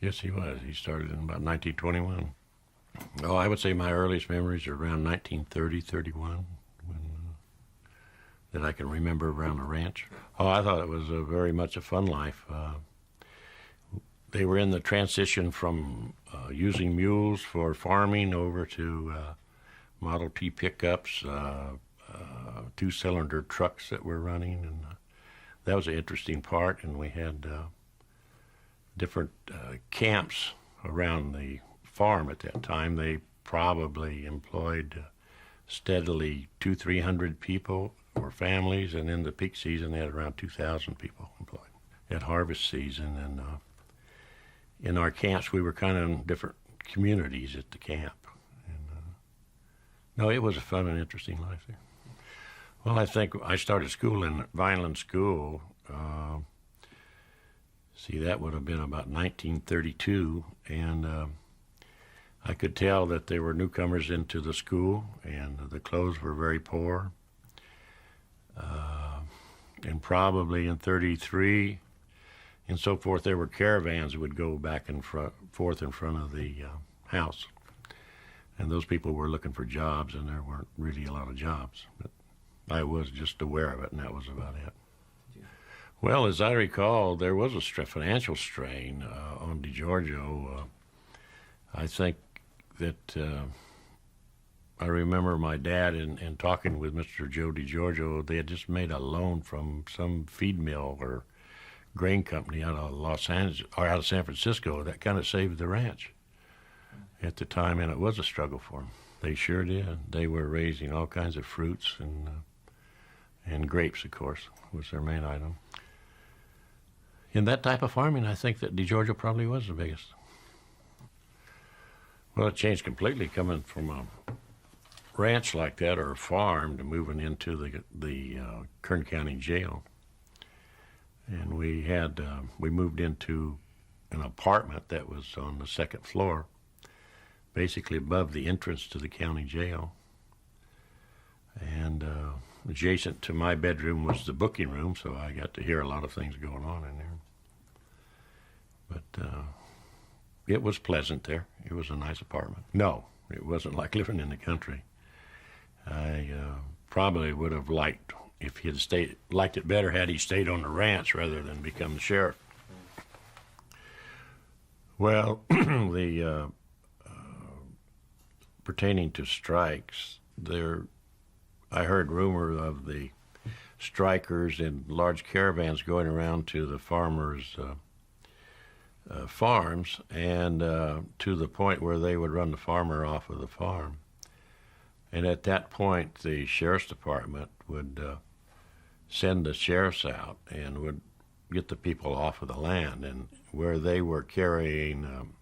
Yes, he was. He started in about 1921. Oh, I would say my earliest memories are around 1930, 31, when, that I can remember around the ranch. Oh, I thought it was very much a fun life. They were in the transition from using mules for farming over to Model T pickups, two-cylinder trucks that were running, and that was an interesting part. And we had different camps around the farm at that time. They probably employed steadily 200-300 people or families, and in the peak season they had around 2,000 people employed. At harvest season, and in our camps we were kind of in different communities at the camp. And, no, it was a fun and interesting life there. Well, I think I started school in Vineland School. That would have been about 1932, and I could tell that there were newcomers into the school, and the clothes were very poor. And probably in 33 and so forth, there were caravans that would go back and forth in front of the house. And those people were looking for jobs, and there weren't really a lot of jobs. But I was just aware of it, and that was about it. Yeah. Well, as I recall, there was a financial strain on DiGiorgio. I think that I remember my dad and talking with Mr. Joe DiGiorgio. They had just made a loan from some feed mill or grain company out of Los Angeles or out of San Francisco. That kind of saved the ranch at the time, and it was a struggle for them. They sure did. They were raising all kinds of fruits and grapes, of course, was their main item. In that type of farming, I think that DiGiorgio probably was the biggest. Well, it changed completely coming from a ranch like that or a farm to moving into the Kern County Jail. And we moved into an apartment that was on the second floor, basically above the entrance to the county jail. And adjacent to my bedroom was the booking room, so I got to hear a lot of things going on in there. But it was pleasant there. It was a nice apartment. No, it wasn't like living in the country. I probably would have liked if he had liked it better had he stayed on the ranch rather than become the sheriff. Well, the pertaining to strikes, I heard rumor of the strikers in large caravans going around to the farmers' farms, and to the point where they would run the farmer off of the farm. And at that point, the sheriff's department would send the sheriffs out and would get the people off of the land. And where they were carrying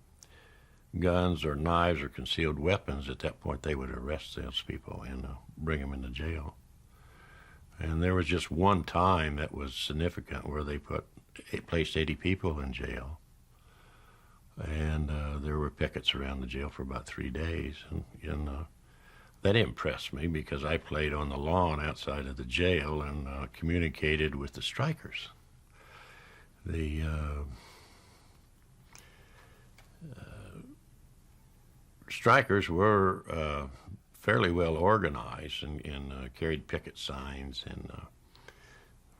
guns or knives or concealed weapons, at that point they would arrest those people and bring them into jail. And there was just one time that was significant where they placed 80 people in jail. And there were pickets around the jail for about 3 days. And that impressed me because I played on the lawn outside of the jail and communicated with the strikers. The strikers were fairly well organized and carried picket signs and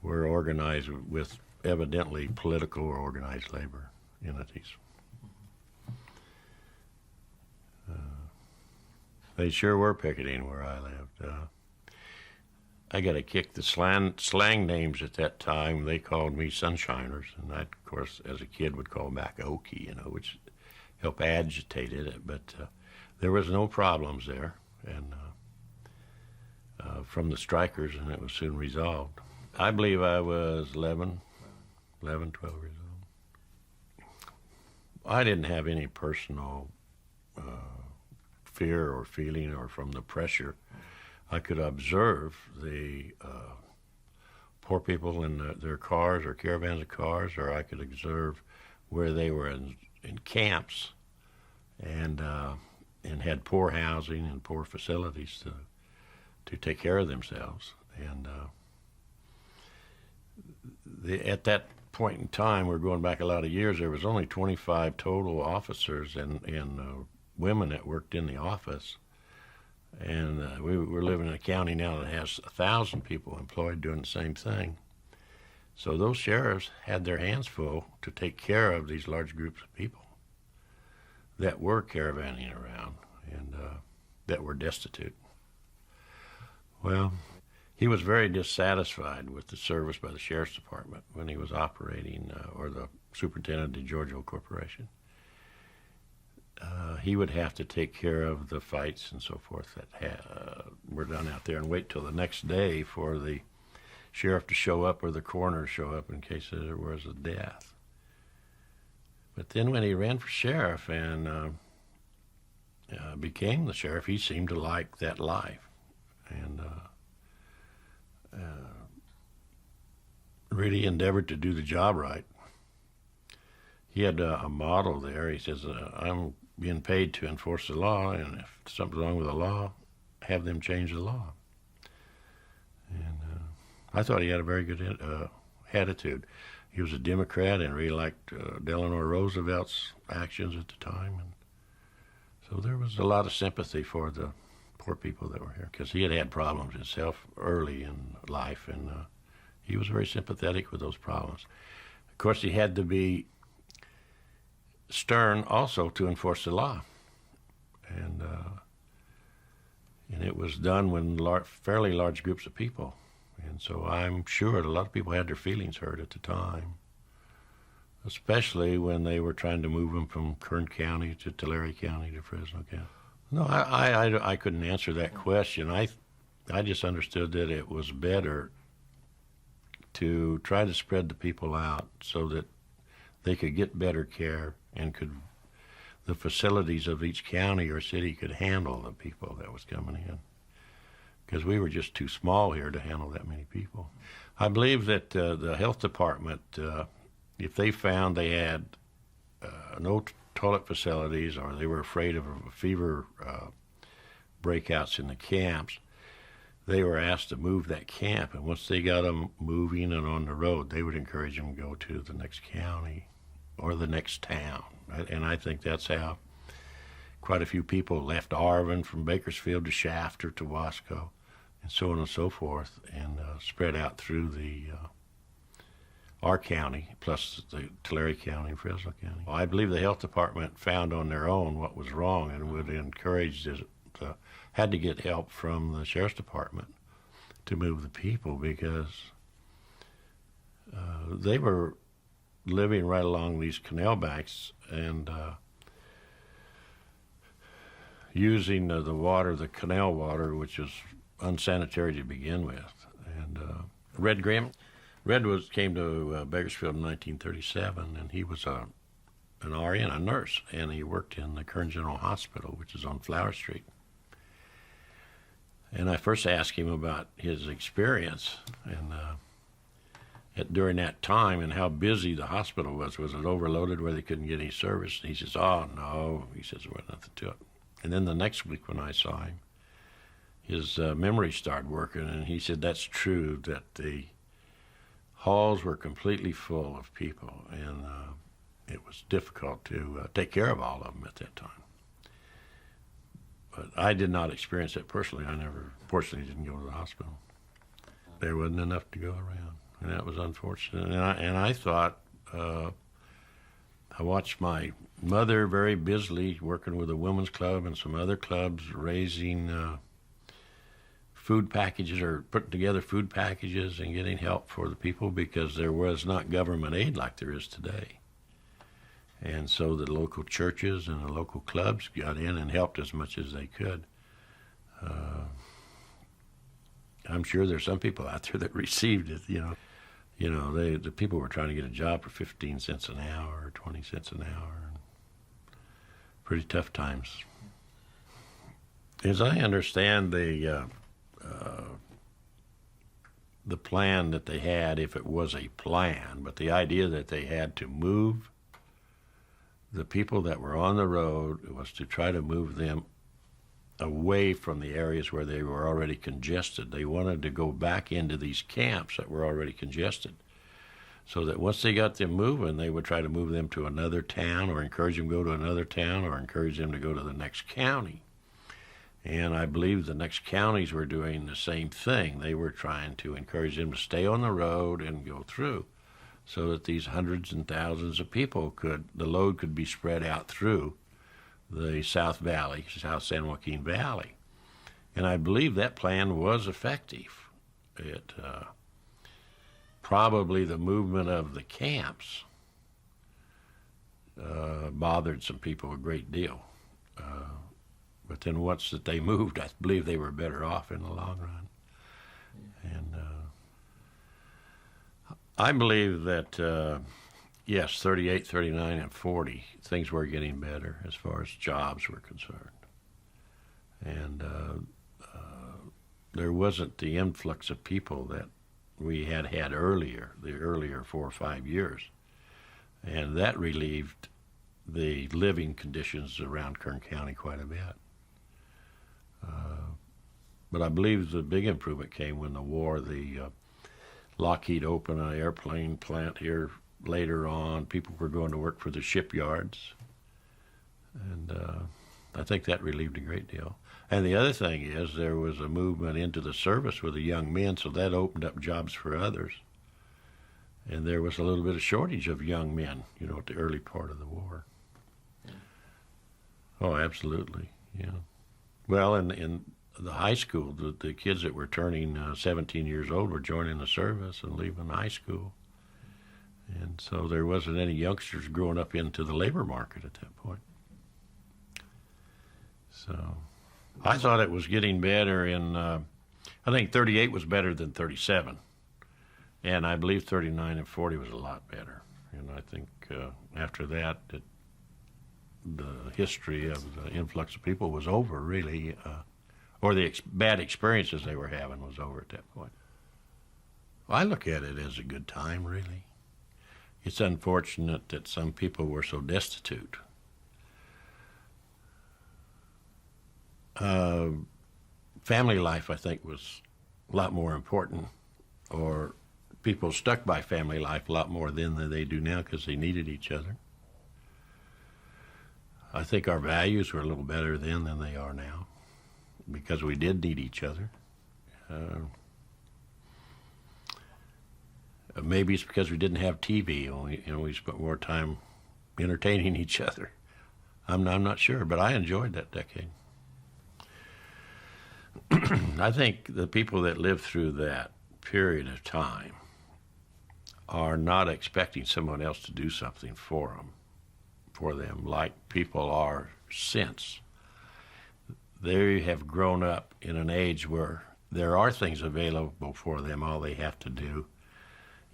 were organized with evidently political or organized labor entities. They sure were picketing where I lived. I got to kick the slang names at that time. They called me Sunshiners, and I, of course, as a kid would call back Okie, which helped agitate it. But there was no problems there, and from the strikers, and it was soon resolved. I believe I was 11, 12 years old. I didn't have any personal fear or feeling or from the pressure. I could observe the poor people in their cars or caravans of cars, or I could observe where they were in camps and had poor housing and poor facilities to take care of themselves. And at that point in time, we're going back a lot of years, there was only 25 total officers and women that worked in the office. And we're living in a county now that has 1,000 people employed doing the same thing. So those sheriffs had their hands full to take care of these large groups of people that were caravanning around and that were destitute. Well, he was very dissatisfied with the service by the sheriff's department when he was operating, or the superintendent of the Georgeville Corporation. He would have to take care of the fights and so forth that were done out there and wait till the next day for the sheriff to show up or the coroner to show up in case there was a death. But then when he ran for sheriff and became the sheriff, he seemed to like that life and really endeavored to do the job right. He had a motto there. He says, I'm being paid to enforce the law, and if something's wrong with the law, have them change the law. And I thought he had a very good attitude. He was a Democrat and really liked Delano Roosevelt's actions at the time. And so there was a lot of sympathy for the poor people that were here, because he had had problems himself early in life, and he was very sympathetic with those problems. Of course, he had to be stern also to enforce the law, and it was done when fairly large groups of people, and so I'm sure a lot of people had their feelings hurt at the time, especially when they were trying to move them from Kern County to Tulare County to Fresno County. No, I couldn't answer that question. I just understood that it was better to try to spread the people out so that they could get better care and the facilities of each county or city could handle the people that was coming in, because we were just too small here to handle that many people. I believe that the health department, if they found they had no toilet facilities or they were afraid of fever breakouts in the camps, they were asked to move that camp, and once they got them moving and on the road, they would encourage them to go to the next county or the next town. And I think that's how quite a few people left Arvin from Bakersfield to Shafter to Wasco and so on and so forth, and spread out through our county plus the Tulare County and Fresno County. I believe the health department found on their own what was wrong and would encourage had to get help from the sheriff's department to move the people, because they were living right along these canal banks and using the water, the canal water, which was unsanitary to begin with. And Red Grimm, came to Bakersfield in 1937, and he was an RN, a nurse, and he worked in the Kern General Hospital, which is on Flower Street. And I first asked him about his experience and during that time and how busy the hospital was. Was it overloaded where they couldn't get any service? And he says, oh, no. He says, there was nothing to it. And then the next week when I saw him, his memory started working, and he said that's true, that the halls were completely full of people, and it was difficult to take care of all of them at that time. But I did not experience that personally. Fortunately, didn't go to the hospital. There wasn't enough to go around, and that was unfortunate. And I thought, I watched my mother very busily working with a women's club and some other clubs, raising food packages or putting together food packages and getting help for the people, because there was not government aid like there is today. And so the local churches and the local clubs got in and helped as much as they could. I'm sure there's some people out there that received it, the people were trying to get a job for 15 cents an hour or 20 cents an hour. Pretty tough times. As I understand the plan that they had, if it was a plan, but the idea that they had to move the people that were on the road was to try to move them away from the areas where they were already congested. They wanted to go back into these camps that were already congested. so that once they got them moving, they would try to move them to another town or encourage them to go to another town or encourage them to go to the next county. And I believe the next counties were doing the same thing. They were trying to encourage them to stay on the road and go through, so that these hundreds and thousands of people the load could be spread out through the South Valley, South San Joaquin Valley. And I believe that plan was effective. It probably the movement of the camps bothered some people a great deal. But then once that they moved, I believe they were better off in the long run. And I believe that, yes, 38, 39, and 40, things were getting better as far as jobs were concerned. And there wasn't the influx of people that we had earlier, the earlier 4 or 5 years. And that relieved the living conditions around Kern County quite a bit. But I believe the big improvement came when the war, the Lockheed opened an airplane plant here later on. People were going to work for the shipyards. And I think that relieved a great deal. And the other thing is there was a movement into the service with the young men, so that opened up jobs for others. And there was a little bit of shortage of young men, at the early part of the war. Yeah. Oh, absolutely, yeah. Well, in the high school, the kids that were turning 17 years old were joining the service and leaving high school. And so there wasn't any youngsters growing up into the labor market at that point. So I thought it was getting better I think 38 was better than 37. And I believe 39 and 40 was a lot better. And I think after that, the history of the influx of people was over, really, or the bad experiences they were having was over at that point. Well, I look at it as a good time, really. It's unfortunate that some people were so destitute. Family life, I think, was a lot more important, or people stuck by family life a lot more then than they do now because they needed each other. I think our values were a little better then than they are now because we did need each other. Maybe it's because we didn't have TV and we spent more time entertaining each other. I'm not sure, but I enjoyed that decade. I think the people that lived through that period of time are not expecting someone else to do something for them like people are since. They have grown up in an age where there are things available for them. All they have to do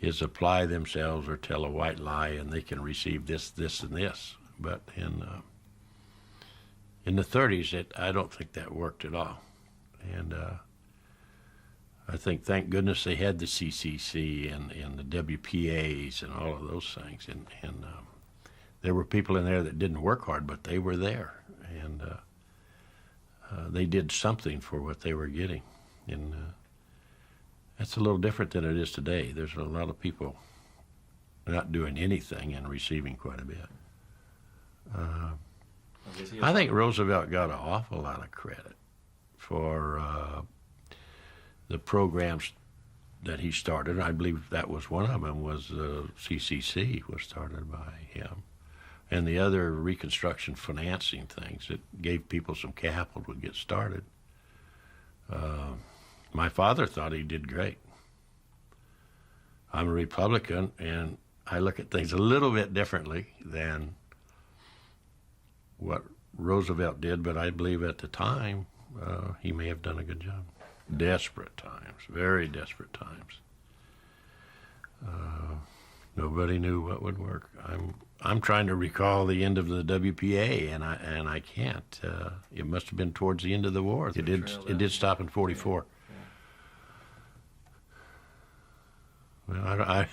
is apply themselves or tell a white lie, and they can receive this, this, and this. But in the 30s, I don't think that worked at all. And I think, thank goodness, they had the CCC and the WPAs and all of those things. And there were people in there that didn't work hard, but they were there. And they did something for what they were getting. And that's a little different than it is today. There's a lot of people not doing anything and receiving quite a bit. I think Roosevelt got an awful lot of credit for the programs that he started. I believe that was one of them, was the CCC was started by him. And the other Reconstruction financing things that gave people some capital to get started. My father thought he did great. I'm a Republican, and I look at things a little bit differently than what Roosevelt did, but I believe at the time he may have done a good job. Desperate times, very desperate times. Nobody knew what would work. I'm trying to recall the end of the WPA, and I can't. It must have been towards the end of the war. It did stop in 44. Yeah. Well,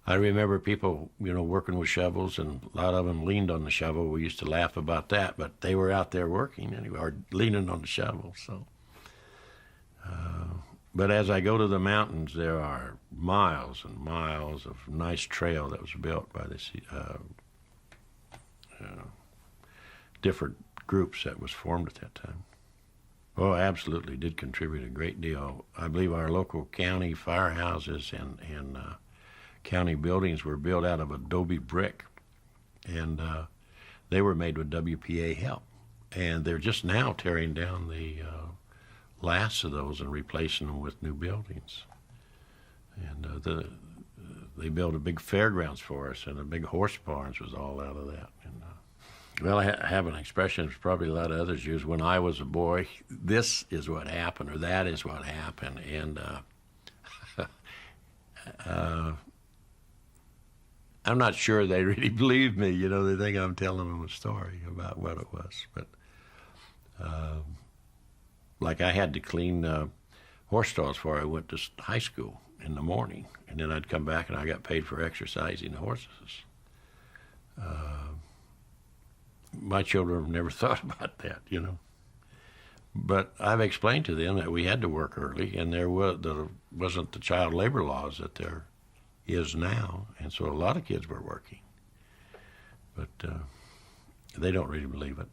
I remember people, working with shovels, and a lot of them leaned on the shovel. We used to laugh about that, but they were out there working anyway, or leaning on the shovel. So, But as I go to the mountains, there are miles and miles of nice trail that was built by this different groups that was formed at that time. Oh, absolutely did contribute a great deal. I believe our local county firehouses and county buildings were built out of adobe brick, and they were made with WPA help. And they're just now tearing down the last of those and replacing them with new buildings. And they built a big fairgrounds for us, and a big horse barns was all out of that. And, well, I have an expression that's probably a lot of others use. When I was a boy, this is what happened, or that is what happened. And I'm not sure they really believe me. You know, they think I'm telling them a story about what it was. But like I had to clean horse stalls before I went to high school in the morning, and then I'd come back and I got paid for exercising the horses. My children have never thought about that, you know. But I've explained to them that we had to work early, and there wasn't the child labor laws that there is now, and so a lot of kids were working. But they don't really believe it.